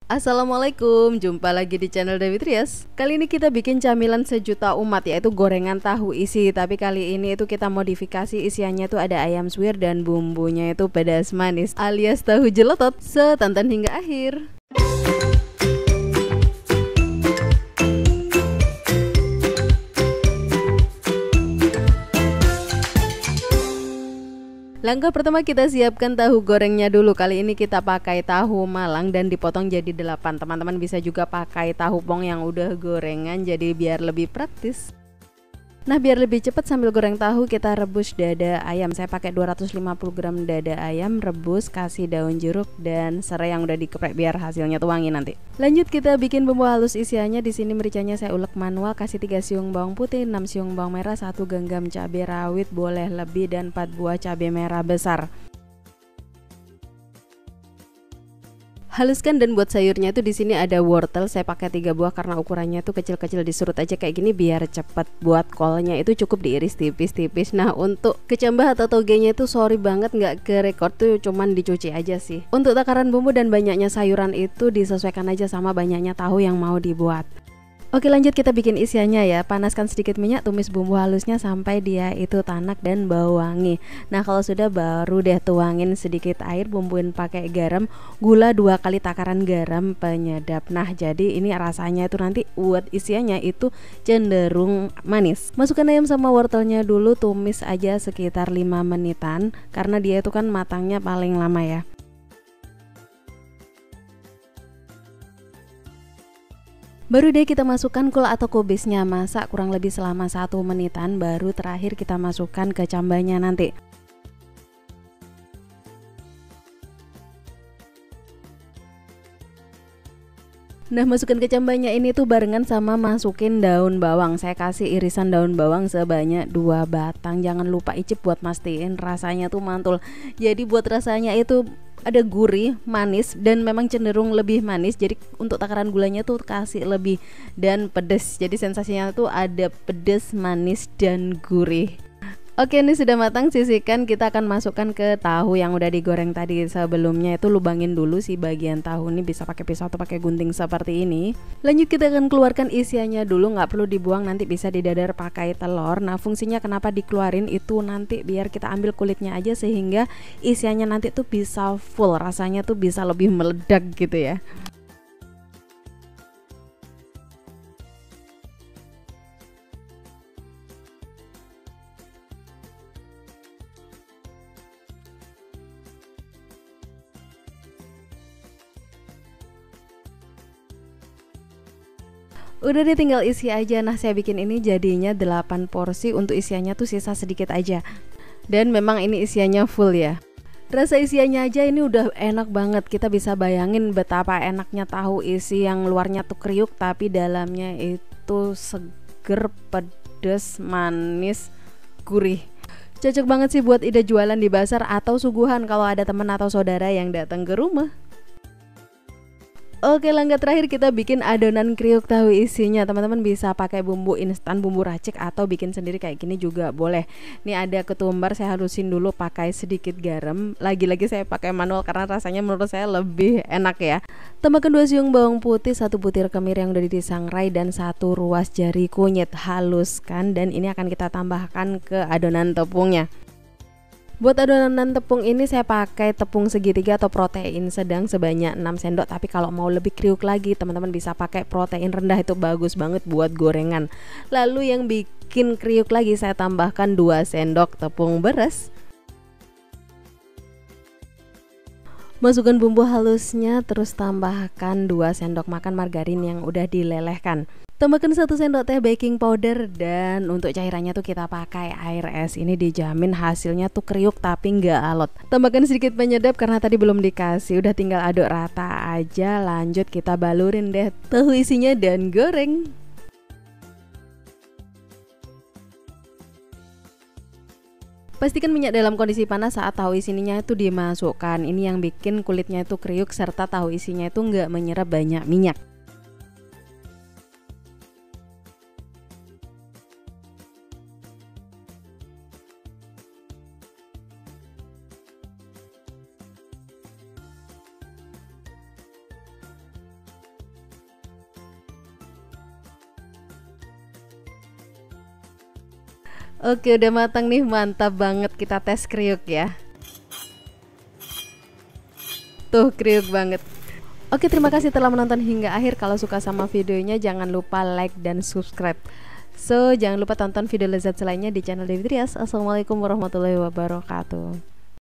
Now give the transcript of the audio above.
Assalamualaikum, jumpa lagi di channel Dewi Trias. Kali ini kita bikin camilan sejuta umat, yaitu gorengan tahu isi. Tapi kali ini itu kita modifikasi, isiannya tuh ada ayam suwir dan bumbunya itu pedas manis alias tahu jelotot. Tonton hingga akhir. Langkah pertama, kita siapkan tahu gorengnya dulu. Kali ini kita pakai tahu Malang dan dipotong jadi 8. Teman-teman bisa juga pakai tahu pong yang udah gorengan, jadi biar lebih praktis. Nah, biar lebih cepat sambil goreng tahu, kita rebus dada ayam. Saya pakai 250 gram dada ayam, rebus, kasih daun jeruk dan serai yang udah dikeprek biar hasilnya tuh wangi nanti. Lanjut kita bikin bumbu halus isiannya. Di sini mericanya saya ulek manual, kasih 3 siung bawang putih, 6 siung bawang merah, 1 genggam cabai rawit boleh lebih dan 4 buah cabai merah besar. Haluskan, dan buat sayurnya itu di sini ada wortel, saya pakai 3 buah karena ukurannya tuh kecil-kecil, disurut aja kayak gini biar cepet. Buat kolnya itu cukup diiris tipis-tipis. Nah, untuk kecambah atau togenya itu sorry banget nggak ke record tuh, cuman dicuci aja sih. Untuk takaran bumbu dan banyaknya sayuran itu disesuaikan aja sama banyaknya tahu yang mau dibuat. Oke, lanjut kita bikin isiannya ya. Panaskan sedikit minyak, tumis bumbu halusnya sampai dia itu tanak dan bau wangi. Nah, kalau sudah baru deh tuangin sedikit air, bumbuin pakai garam, gula 2 kali takaran garam penyedap. Nah, jadi ini rasanya itu nanti buat isiannya itu cenderung manis. Masukkan ayam sama wortelnya dulu, tumis aja sekitar 5 menitan karena dia itu kan matangnya paling lama ya. Baru deh kita masukkan kol atau kubisnya, masak kurang lebih selama 1 menitan, baru terakhir kita masukkan kecambahnya nanti. Nah, masukkan kecambahnya ini tuh barengan sama masukin daun bawang. Saya kasih irisan daun bawang sebanyak 2 batang. Jangan lupa icip buat mastiin rasanya tuh mantul. Jadi buat rasanya itu ada gurih, manis, dan memang cenderung lebih manis. Jadi untuk takaran gulanya tuh kasih lebih dan pedes. Jadi sensasinya tuh ada pedes, manis, dan gurih. Oke, ini sudah matang, sisihkan. Kita akan masukkan ke tahu yang udah digoreng tadi. Sebelumnya itu lubangin dulu si bagian tahu ini, bisa pakai pisau atau pakai gunting seperti ini. Lanjut kita akan keluarkan isiannya dulu, nggak perlu dibuang, nanti bisa didadar pakai telur. Nah, fungsinya kenapa dikeluarin itu nanti biar kita ambil kulitnya aja, sehingga isiannya nanti tuh bisa full, rasanya tuh bisa lebih meledak gitu ya. Udah deh, tinggal isi aja. Nah, saya bikin ini jadinya 8 porsi, untuk isiannya tuh sisa sedikit aja. Dan memang ini isiannya full ya. Rasa isiannya aja ini udah enak banget. Kita bisa bayangin betapa enaknya tahu isi yang luarnya tuh kriuk tapi dalamnya itu seger, pedes, manis, gurih. Cocok banget sih buat ide jualan di pasar atau suguhan kalau ada teman atau saudara yang datang ke rumah. Oke, langkah terakhir kita bikin adonan kriuk tahu isinya. Teman-teman bisa pakai bumbu instan, bumbu racik, atau bikin sendiri kayak gini juga boleh. Ini ada ketumbar, saya halusin dulu pakai sedikit garam. Lagi-lagi saya pakai manual karena rasanya menurut saya lebih enak ya. Tambahkan 2 siung bawang putih, 1 butir kemiri yang udah disangrai, dan 1 ruas jari kunyit. Haluskan, dan ini akan kita tambahkan ke adonan tepungnya. Buat adonan tepung ini saya pakai tepung segitiga atau protein sedang sebanyak 6 sendok. Tapi kalau mau lebih kriuk lagi, teman-teman bisa pakai protein rendah, itu bagus banget buat gorengan. Lalu yang bikin kriuk lagi, saya tambahkan 2 sendok tepung beras. Masukkan bumbu halusnya, terus tambahkan 2 sendok makan margarin yang udah dilelehkan. Tambahkan 1 sendok teh baking powder, dan untuk cairannya tuh kita pakai air es. Ini dijamin hasilnya tuh kriuk tapi nggak alot. Tambahkan sedikit penyedap karena tadi belum dikasih. Udah tinggal aduk rata aja. Lanjut kita balurin deh tahu isinya dan goreng. Pastikan minyak dalam kondisi panas saat tahu isinya itu dimasukkan. Ini yang bikin kulitnya itu kriuk serta tahu isinya itu nggak menyerap banyak minyak. Oke, udah matang nih, mantap banget. Kita tes kriuk ya. Tuh, kriuk banget. Oke, terima kasih telah menonton hingga akhir. Kalau suka sama videonya jangan lupa like dan subscribe. So, jangan lupa tonton video lezat selainnya di channel Devi Trias. Assalamualaikum warahmatullahi wabarakatuh.